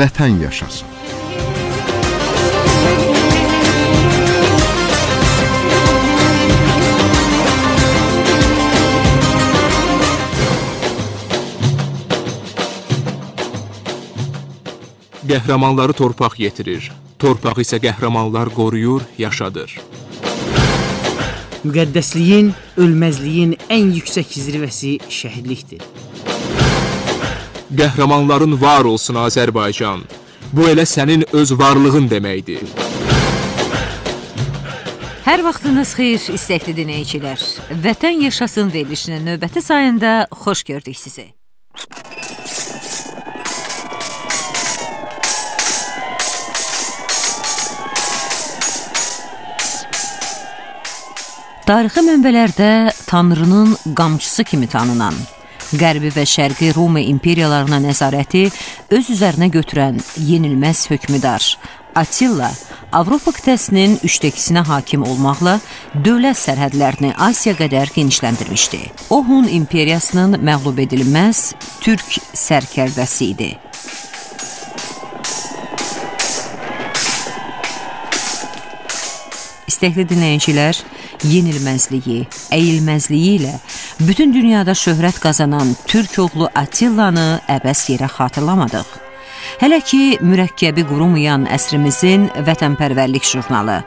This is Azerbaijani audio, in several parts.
vətən yaşasın. Qəhrəmanları torpaq yetirir, torpaq isə qəhrəmanlar qoruyur, yaşadır. Müqəddəsliyin, ölməzliyin ən yüksək zirvəsi şəhidlikdir. Qəhrəmanların var olsun Azərbaycan, bu elə sənin öz varlığın deməkdir. Hər vaxtınız xeyir, istəkli dinləyicilər. Vətən yaşasın verilişinin növbəti sayında xoş gördük sizi. Tarixi mənbələrdə Tanrının qamçısı kimi tanınan, Qərbi və Şərqi Roma imperiyalarına nəzarəti öz üzərinə götürən yenilməz hökmüdar Attila, Avropa qitəsinin 3/2-sinə hakim olmaqla dövlət sərhədlərini Asiya qədər genişləndirmişdi. O, Hun imperiyasının məğlub edilməz türk sərkərdəsi idi. İstəkli dinləyicilər, yenilməzliyi, əyilməzliyi ilə bütün dünyada şöhrət qazanan türk oğlu Attilanı əbəs yerə xatırlamadıq. Hələ ki, mürəkkəbi qurumayan əsrimizin vətənpərvərlik jurnalı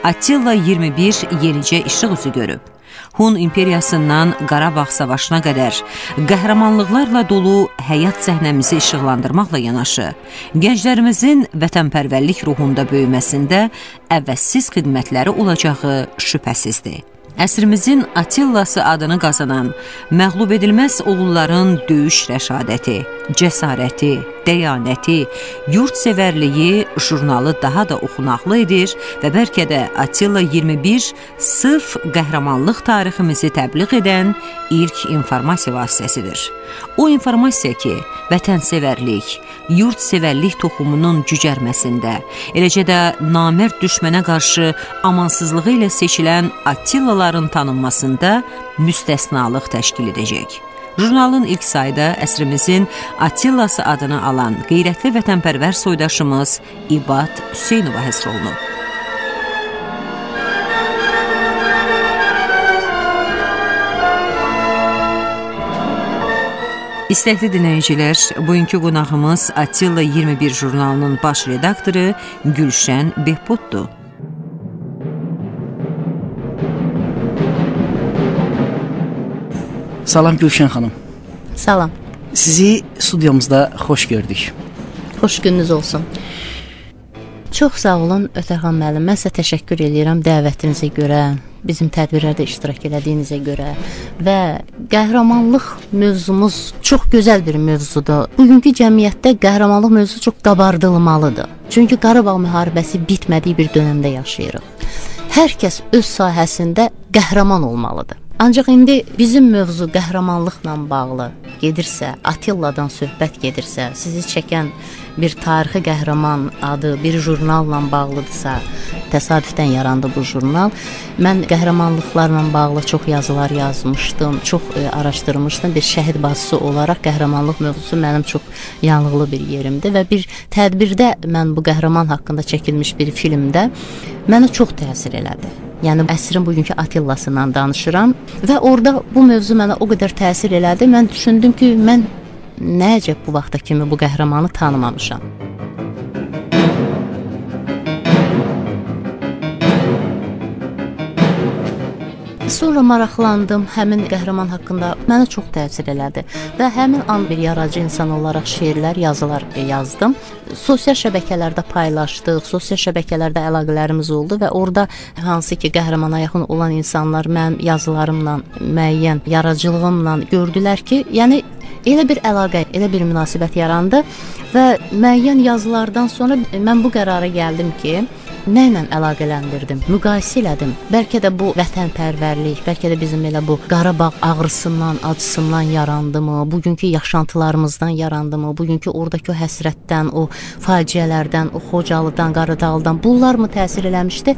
Attila 21 yenicə işıq üzü görüb. Hun imperiyasından Qarabağ savaşına qədər qəhrəmanlıqlarla dolu həyat səhnəmizi işıqlandırmaqla yanaşı, gənclərimizin vətənpərvərlik ruhunda böyüməsində əvəzsiz xidmətləri olacağı şübhəsizdir. Əsrimizin Attillası adını qazanan, məğlub edilməz oğulların döyüş rəşadəti, cəsarəti, dəyanəti, yurdsevərliyi jurnalı daha da oxunaqlı edir və bəlkə də Attila 21 sırf qəhrəmanlıq tariximizi təbliğ edən ilk informasiya vasitəsidir. O informasiya ki, vətənsevərlik, yurdsevərlik toxumunun cücərməsində, eləcə də namərd düşmənə qarşı amansızlığı ilə seçilən Attilaların tanınmasında müstəsnalıq təşkil edəcək. Jurnalın ilk sayda əsrimizin Attilası adını alan qeyrətli vətənpərvər soydaşımız İbad Hüseynova həsr olunub. İstəkli dinləyicilər, bugünkü qonağımız Attila 21 jurnalının baş redaktoru Gülşən Behbuddur. Salam Gülşən xanım. Salam. Sizi studiyamızda xoş gördük. Xoş gününüz olsun. Çox sağ olun Ötərxan müəllim. Mən sizə təşəkkür edirəm dəvətinizə görə, bizim tədbirlərdə iştirak elədiyinizə görə və qəhrəmanlıq mövzumuz çox gözəl bir mövzudur. Bugünkü cəmiyyətdə qəhrəmanlıq mövzusu çox qabardılmalıdır. Çünki Qarabağ müharibəsi bitmədiyi bir dönəmdə yaşayırıq. Hər kəs öz sahəsində qəhrəman olmalıdır. Ancaq indi bizim mövzu qəhrəmanlıqla bağlı gedirsə, Attiladan söhbət gedirsə, sizi çəkən bir tarixi qəhrəman adı bir jurnalla bağlıdırsa, təsadüfdən yarandı bu jurnal. Mən qəhrəmanlıqlarla bağlı çox yazılar yazmışdım, çox araşdırmışdım. Bir şəhid bacısı olaraq qəhrəmanlıq mövzusu mənim çox yanlıqlı bir yerimdir və bir tədbirdə mən bu qəhrəman haqqında çəkilmiş bir filmdə mənə çox təsir elədi. Yəni əsrin bugünkü Attilasından danışıram və orada bu mövzu mənə o qədər təsir elədi. Mən düşündüm ki, mən nəcə bu vaxta kimi bu qəhrəmanı tanımamışam. Sonra maraqlandım, həmin qəhrəman haqqında mənə çox təsir elədi və həmin an bir yaradıcı insan olaraq şeirlər, yazılar yazdım. Sosial şəbəkələrdə paylaşdıq, sosial şəbəkələrdə əlaqələrimiz oldu və orada hansı ki qəhrəmana yaxın olan insanlar mənim yazılarımla, müəyyən yaradıcılığımla gördülər ki, yəni elə bir əlaqə, elə bir münasibət yarandı və müəyyən yazılardan sonra mən bu qərara gəldim ki, nə ilə əlaqələndirdim, müqayisə elədim. Bəlkə də bu vətənpərvərlik, bəlkə də bizim elə bu Qarabağ ağrısından, acısından yarandımı, bugünkü yaşantılarımızdan yarandımı, bugünkü oradakı o həsrətdən, o faciələrdən, o Xocalıdan, Qaradağlıdan bunlar mı təsir eləmişdi?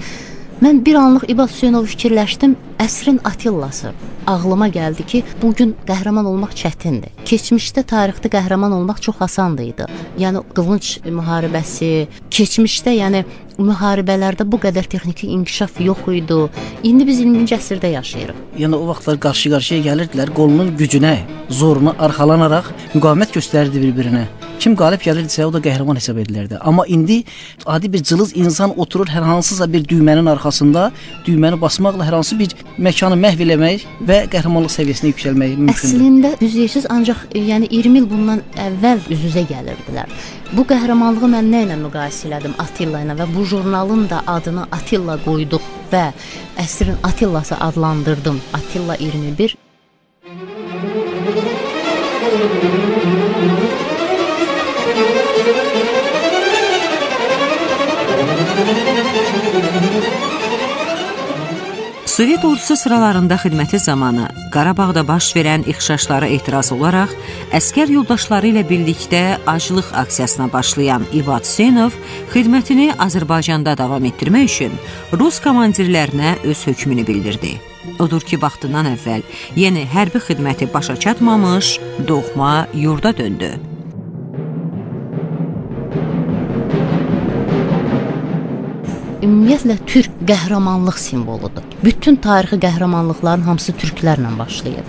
Mən bir anlıq İbad Hüseynova fikirləşdim əsrin Atillası ağlıma gəldi ki, bugün qəhrəman olmaq çətindir. Keçmişdə tarixdə qəhrəman olmaq çox asandı idi. Yəni qılınc müharibəsi, keçmişdə yəni müharibələrdə bu qədər texniki inkişaf yox idi. İndi biz 20-ci əsrdə yaşayırıq. Yəni o vaxtlar qarşı-qarşıya gəlirdilər, qolunun gücünə, zoruna arxalanaraq müqavimət göstərirdi bir-birinə. Kim qalib gəlirdisə o da qəhrəman hesab edilirdi. Amma indi adi bir cılız insan oturur hər hansısa bir düymənin arxasında, düyməni basmaqla hər hansı bir məkanı məhv eləmək və qəhrəmanlıq səviyyəsinə yüksəlmək mümkündür. Əslində üzləşsiz ancaq yəni 20 il bundan əvvəl üz-üzə gəlirdilər. Bu qəhrəmanlığı mən nə ilə müqayisə elədim? Attila ilə və bu jurnalın da adını Attila qoyduq və əsrin Atillası adlandırdım. Attila 21. Sovet ordusu sıralarında xidməti zamanı Qarabağda baş verən ixşaşlara etiraz olaraq əskər yoldaşları ilə birlikdə aclıq aksiyasına başlayan İbad Hüseynov xidmətini Azərbaycanda davam etdirmək üçün Rus komandirlərinə öz hökmünü bildirdi. Odur ki, vaxtından əvvəl yeni hərbi xidməti başa çatmamış, doğma yurda döndü. Ümumiyyətlə türk qəhrəmanlıq simvoludur. Bütün tarixi qəhrəmanlıqların hamısı türklərlə başlayıb.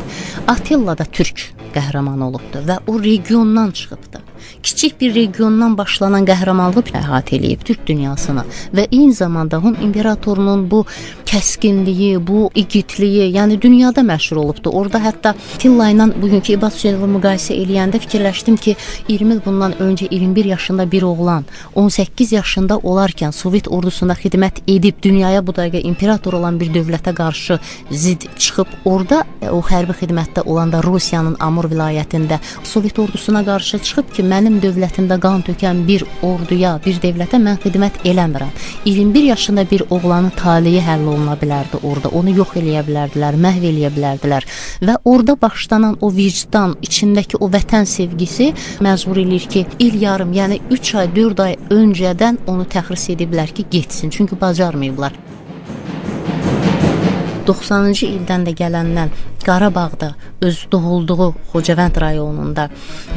Attila da türk qəhrəman olubdur və o regiondan çıxıbdır. Kiçik bir regiondan başlanan qəhrəmanlığı əhatə eləyib türk dünyasını və eyni zamanda Hun imperatorunun bu kəskinliyi, bu igidliyi, yəni dünyada məşhur olubdur. Orada hətta Attila ilə bugünkü İbad Hüseynovu müqayisə eləyəndə fikirləşdim ki, 20 il bundan öncə 21 yaşında bir oğlan 18 yaşında olarkən Sovet ordusunda xidmət edib dünyaya bu dəqiqə imperator olan bir dövlətə qarşı zid çıxıb, orada o hərbi xidmətdə olanda Rusiyanın Amur vilayətində Sovet ordusuna qarşı çıxıb ki, mənim dövlətimdə qan tökən bir orduya, bir dövlətə mən xidmət eləmirəm. 21 yaşında bir oğlanın taleyi həll oluna bilərdi orada. Onu yox eləyə bilərdilər, məhv eləyə bilərdilər. Və orada başlanan o vicdan, içindəki o vətən sevgisi məcbur eləyir ki, il yarım, yəni 3 ay, 4 ay öncədən onu təxris ediblər ki, getsin. Çünki bacarmayıblar. 90-cı ildən də gələndən Qarabağda öz doğulduğu Xocavənd rayonunda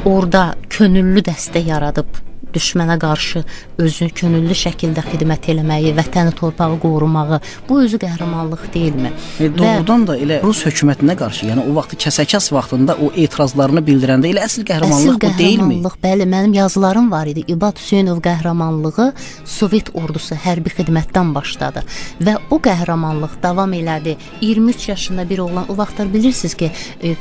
orada könüllü dəstə yaradıb düşmənə qarşı özü könüllü şəkildə xidmət eləməyi, vətəni, torpağı qorumağı, bu özü qəhrəmanlıq deyilmi? Doğrudan da elə Rus hökumətinə qarşı, yəni o vaxtı kəsəkəs vaxtında o etirazlarını bildirəndə elə əsl qəhrəmanlıq bu deyilmi? Bəli, mənim yazılarım var idi. İbad Hüseynov qəhrəmanlığı Sovet ordusu hərbi xidmətdən başladı və o qəhrəmanlıq davam elədi. 23 yaşında bir oğlan, o vaxtlar bilirsiniz ki,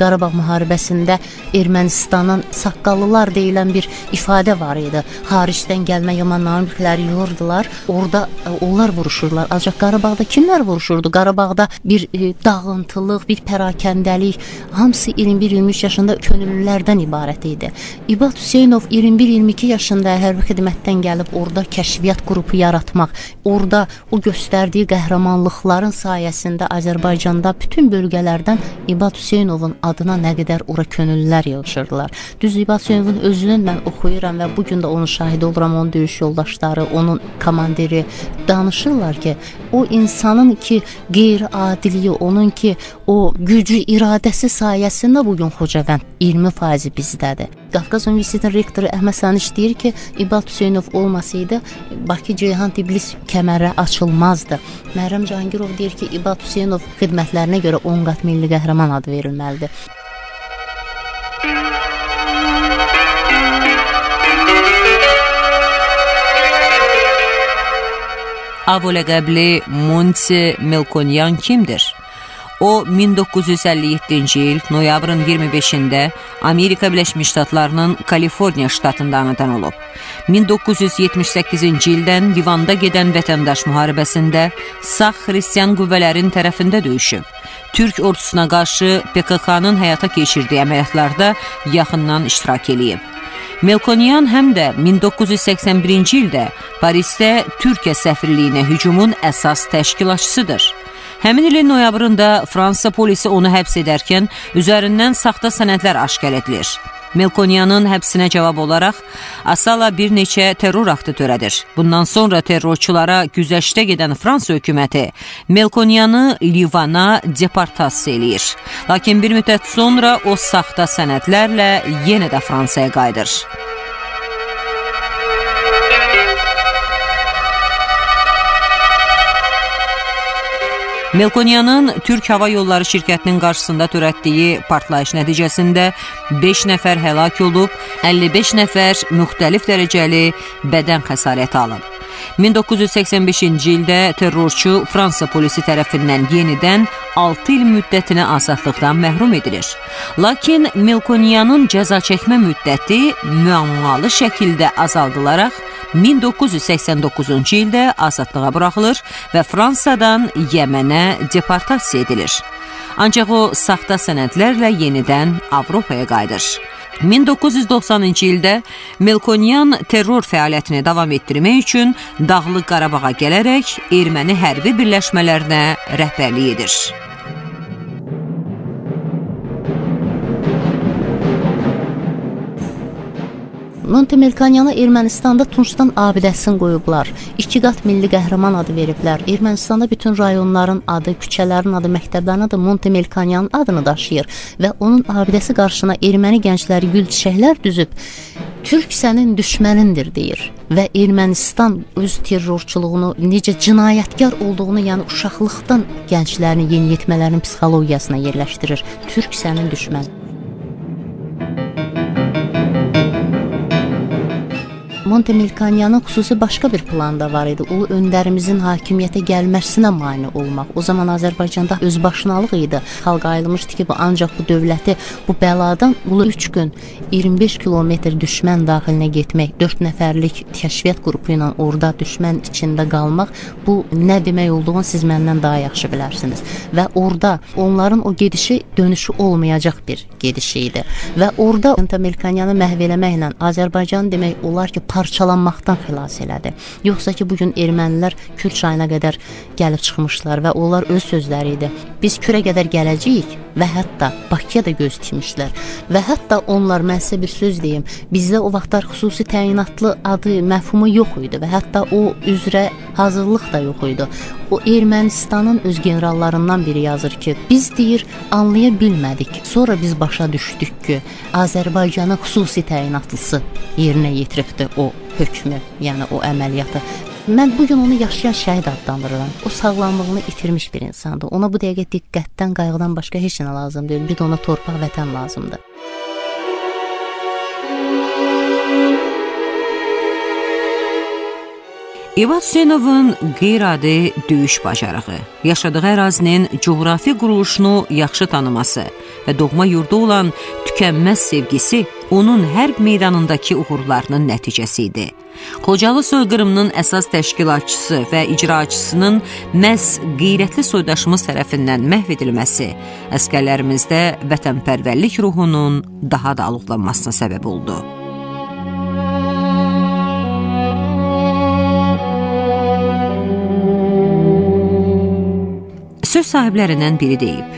Qarabağ müharibəsində Ermənistanın saqqallılar deyilən bir ifadə var idi. Xaricdən gəlmə yaman namikləri yordular. Orada onlar vuruşurlar. Ancaq Qarabağda kimlər vuruşurdu? Qarabağda bir dağıntılıq, bir pərakəndəlik, hamısı 21-23 yaşında könüllülərdən ibarət idi. İbad Hüseynov 21-22 yaşında hərbi xidmətdən gəlib orada kəşfiyyat qrupu yaratmaq, orada o göstərdiyi qəhrəmanlıqların sayəsində Azərbaycanda bütün bölgələrdən İbad Hüseynovun adına nə qədər ora könüllülər yığışırdılar. Düz İbad Hüseynovun özünün mən oxuyuram və bugün də onun şahidi oluram, onun döyüş yoldaşları, onun komandiri danışırlar ki, o insanın ki qeyri-adiliyi, onun ki o gücü, iradəsi sayəsində bugün Xocavənd 20% bizdədir. Qafqaz Universitetinin rektoru Əhməd Saniş deyir ki, İbad Hüseynov olmasaydı Bakı Ceyhan Tbilisi kəməri açılmazdı. Məryəm Cahangirov deyir ki, İbad Hüseynov xidmətlərinə görə 10 qat milli qəhrəman adı verilməlidir. Avo ləqəbli Monti Melkonyan kimdir? O, 1957-ci il noyabrın 25-də Amerika Birləşmiş Ştatlarının Kaliforniya ştatında anadan olub. 1978-ci ildən Livanda gedən vətəndaş müharibəsində sağ xristiyan qüvvələrin tərəfində döyüşüb. Türk ordusuna qarşı PKK-nın həyata keçirdiyi əməliyyatlarda yaxından iştirak eləyib. Melkonyan həm də 1981-ci ildə Parisdə Türkiyə səfirliyinə hücumun əsas təşkilatçısıdır. Həmin ilin noyabrında Fransa polisi onu həbs edərkən üzərindən saxta sənədlər aşkar edilir. Melkonyanın həbsinə cavab olaraq Asala bir neçə terror aktı törədir. Bundan sonra terrorçulara güzəştə gedən Fransa hökuməti Melkonyanı Livana deportasiya eləyir. Lakin bir müddət sonra o saxta sənədlərlə yenə də Fransaya qayıdır. Melkonyanın Türk Hava Yolları şirkətinin qarşısında törətdiyi partlayış nəticəsində 5 nəfər həlak olub, 55 nəfər müxtəlif dərəcəli bədən xəsarəti alıb. 1985-ci ildə terrorçu Fransa polisi tərəfindən yenidən 6 il müddətinə azadlıqdan məhrum edilir. Lakin Melkonyanın cəza çəkmə müddəti müəmmalı şəkildə azaldılaraq 1989-cu ildə azadlığa buraxılır və Fransadan Yəmənə deportasiya edilir. Ancaq o saxta sənədlərlə yenidən Avropaya qayıdır. 1990-cı ildə Melkonyan terror fəaliyyətini davam etdirmək üçün Dağlıq Qarabağa gələrək erməni hərbi birləşmələrinə rəhbərlik edir. Montemelkanyana Ermənistanda Tuncdan abidəsini qoyublar. 2 qat milli qəhrəman adı veriblər. Ermənistanda bütün rayonların adı, küçələrin adı, məktəblərin adı Montemelkanyanın adını daşıyır və onun abidəsi qarşısına erməni gəncləri gül çiçəklər düzüb Türk sənin düşmənindir deyir və Ermənistan öz terrorçuluğunu, necə cinayətkar olduğunu, yəni uşaqlıqdan gənclərin, yeniyetmələrin psixologiyasına yerləşdirir. Türk sənin düşmən. Montemelkanyanın xüsusi başqa bir planı da var idi. Ulu öndərimizin hakimiyyətə gəlməsinə mane olmaq. O zaman Azərbaycanda özbaşınalıq idi. Xalq ayılmışdı ki, ancaq bu dövləti bu bəladan ulu 3 gün 25 kilometr düşmən daxilinə getmək, 4 nəfərlik kəşfiyyat qrupu ilə orada düşmən içində qalmaq, bu nə demək olduğunu siz məndən daha yaxşı bilərsiniz. Və orada onların o gedişi dönüşü olmayacaq bir gedişi idi. Və orada Montemelkanyanı məhv eləməklə Azərbaycan demək olar ki, parçalanmaqdan xilas elədi. Yoxsa ki, bugün ermənilər Kür çayına qədər gəlib çıxmışlar və onlar öz sözləri idi. Biz Kürə qədər gələcəyik və hətta Bakıya da göz dikmişlər. Və hətta onlar, mən sizə bir söz deyim, bizdə o vaxtlar xüsusi təyinatlı adı, məfhumu yox idi və hətta o üzrə hazırlıq da yox idi. O Ermənistanın öz generallarından biri yazır ki, biz deyir, anlaya bilmədik. Sonra biz başa düşdük ki, Azərbaycanın xüsusi təyinatlısı yerinə yetiribdi o hökmü, yəni o əməliyyatı. Mən bugün onu yaşayan şəhid adlandırıram. O sağlamlığını itirmiş bir insandır. Ona bu dəqiqə diqqətdən, qayğıdan başqa heç nə lazım deyil. Bir də ona torpaq, vətən lazımdır. İvad Hüseynovun qeyri-adi döyüş bacarığı, yaşadığı ərazinin coğrafi quruluşunu yaxşı tanıması və doğma yurda olan tükənməz sevgisi onun hərb meydanındakı uğurlarının nəticəsi idi. Xocalı soyqırımının əsas təşkilatçısı və icraçısının məhz qeyrətli soydaşımız tərəfindən məhv edilməsi əsgərlərimizdə vətənpərvərlik ruhunun daha da alovlanmasına səbəb oldu. Söz sahiblərindən biri deyib,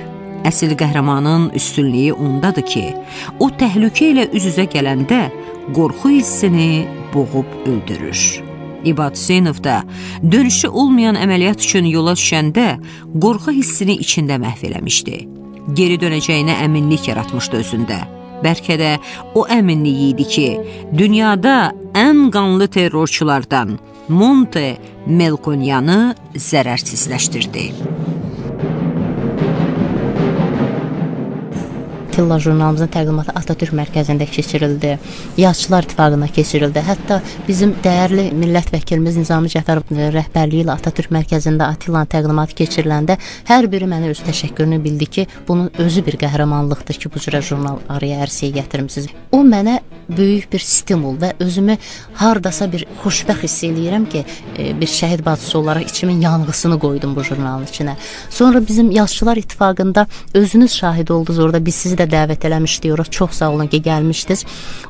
əsl qəhrəmanın üstünlüyü ondadır ki, o təhlükə ilə üz-üzə gələndə qorxu hissini boğub öldürür. İvad Hüseynov da dönüşü olmayan əməliyyat üçün yola düşəndə qorxu hissini içində məhv eləmişdi. Geri dönəcəyinə əminlik yaratmışdı özündə. Bəlkə də o əminlik idi ki, dünyada ən qanlı terrorçulardan Montemelkanyanı zərərsizləşdirdi. Tilla jurnalımızın təqdimatı Atatürk mərkəzində keçirildi, Yazıçılar İttifaqına keçirildi. Hətta bizim dəyərli millət vəkilimiz Nizami Cəfərov rəhbərliyi ilə Atatürk mərkəzində Attillanın təqdimatı keçiriləndə hər biri mənə öz təşəkkürünü bildi ki, bunun özü bir qəhrəmanlıqdır ki, bu cürə jurnal araya ərsəyə gətirmisiniz. O mənə böyük bir stimul və özümü hardasa bir xoşbəxt hiss eləyirəm ki, bir şəhid bacısı olaraq içimin yanğısını qoydum bu jurnalın içinə. Sonra bizim Yazıçılar İttifaqında özünüz şahid oldunuz, orada biz sizi də dəvət eləmişdik, ora çox sağ olun ki, gəlmişdiniz.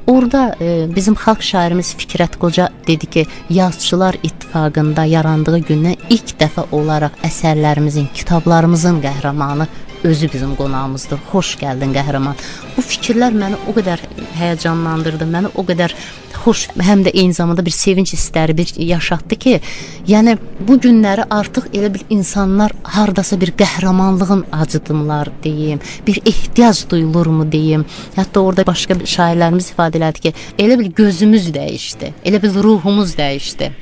Orada bizim xalq şairimiz Fikrət Qoca dedi ki, Yazıçılar İttifaqında yarandığı gündən ilk dəfə olaraq əsərlərimizin, kitablarımızın qəhrəmanı özü bizim qonağımızdır. Xoş gəldin qəhrəman. Bu fikirlər məni o qədər həyəcanlandırdı, məni o qədər xoş, həm də eyni zamanda bir sevinç hissləri bir yaşatdı ki, yəni bu günləri artıq elə bir insanlar hardasa bir qəhrəmanlığın acıdımlar deyim, bir ehtiyac duyulurmu deyim. Hətta orada başqa bir şairlərimiz ifadə elədi ki, elə bir gözümüz dəyişdi, elə bir ruhumuz dəyişdi.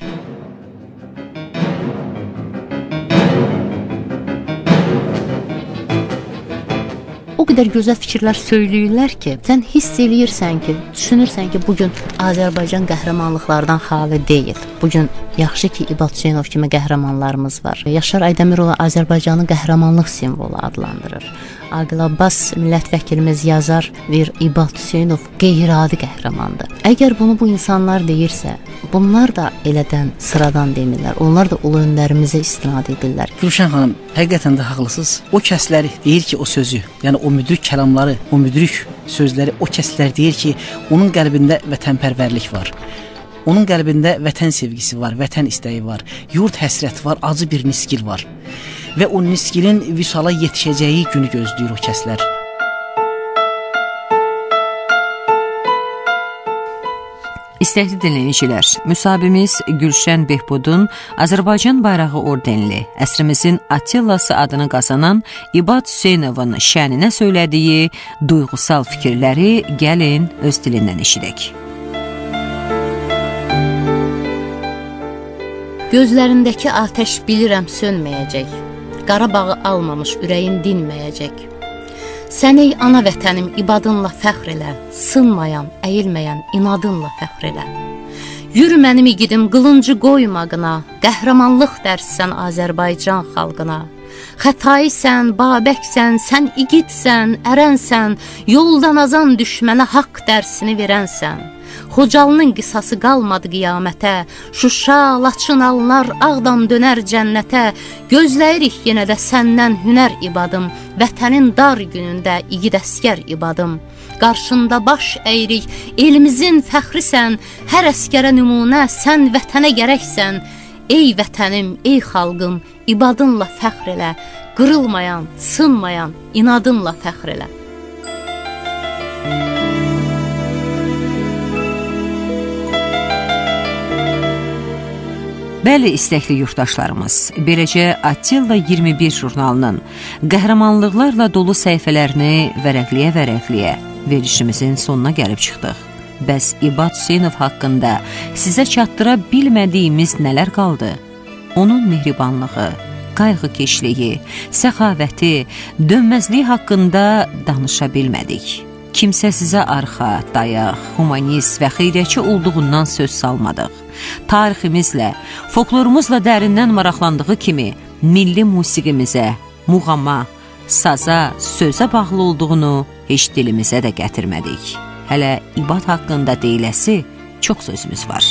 O qədər gözəl fikirlər söyləyirlər ki, sən hiss eləyirsən ki, düşünürsən ki, bugün Azərbaycan qəhrəmanlıqlardan xali deyil. Bugün yaxşı ki, İbad Hüseynov kimi qəhrəmanlarımız var. Yaşar Aydəmiroğlu Azərbaycanın qəhrəmanlıq simvolu adlandırır. Aqil Abbas millət vəkilimiz yazar, bir İbad Hüseynov qeyri-adi qəhrəmandır. Əgər bunu bu insanlar deyirsə, bunlar da elədən sıradan demirlər. Onlar da ulu önlərimizə istinad edirlər. Gülşən xanım, həqiqətən də haqlısınız. O kəsləri deyir ki, o sözü, yəni o müdrik kəlamları, o müdrik sözləri o kəslər deyir ki, onun qəlbində vətənpərvərlik var. Onun qəlbində vətən sevgisi var, vətən istəyi var, yurd həsrəti var, acı bir niskil var. Və o niskilin vüsala yetişəcəyi günü gözləyir o kəslər. İstəkli dinləyicilər, müsahibimiz Gülşən Behbudun Azərbaycan bayrağı ordenli, əsrimizin Atillası adını qazanan İbad Hüseynovun şəninə söylədiyi duyğusal fikirləri gəlin öz dilindən eşidək. Gözlərindəki atəş bilirəm sönməyəcək, Qarabağı almamış ürəyin dinməyəcək. Sən ey ana vətənim ibadınla fəxr elə, sınmayan, əyilməyən inadınla fəxr elə. Yürü mənim igidim qılıncı qoymağına, qəhrəmanlıq dərsən Azərbaycan xalqına. Xətaisən, babəksən, sən igidsən, ərənsən, yoldan azan düşmənə haqq dərsini verənsən. Xocalının qisası qalmadı qiyamətə, Şuşa, Laçın alınar, Ağdam dönər cənnətə. Gözləyirik yenə də səndən hünər ibadım, vətənin dar günündə igid əskər ibadım. Qarşında baş əyirik, elimizin fəxrisən, hər əskərə nümunə, sən vətənə gərəksən. Ey vətənim, ey xalqım, ibadınla fəxr elə, qırılmayan, sınmayan, inadınla fəxr elə. Bəli, istəkli yurttaşlarımız, beləcə Attila 21 jurnalının qəhrəmanlıqlarla dolu səhifələrini vərəqləyə-vərəqləyə verişimizin sonuna gəlib çıxdıq. Bəs İbad Hüseynov haqqında sizə çatdıra bilmədiyimiz nələr qaldı? Onun mehribanlığı, qayğıkeşliyi, səxavəti, dönməzliyi haqqında danışa bilmədik. Kimsə sizə arxa, dayaq, humanist və xeyriyyətçi olduğundan söz salmadıq. Tariximizlə, folklorumuzla dərindən maraqlandığı kimi milli musiqimizə, muğama, saza, sözə bağlı olduğunu heç dilimizə də gətirmədik. Hələ İbad haqqında deyiləsi çox sözümüz var.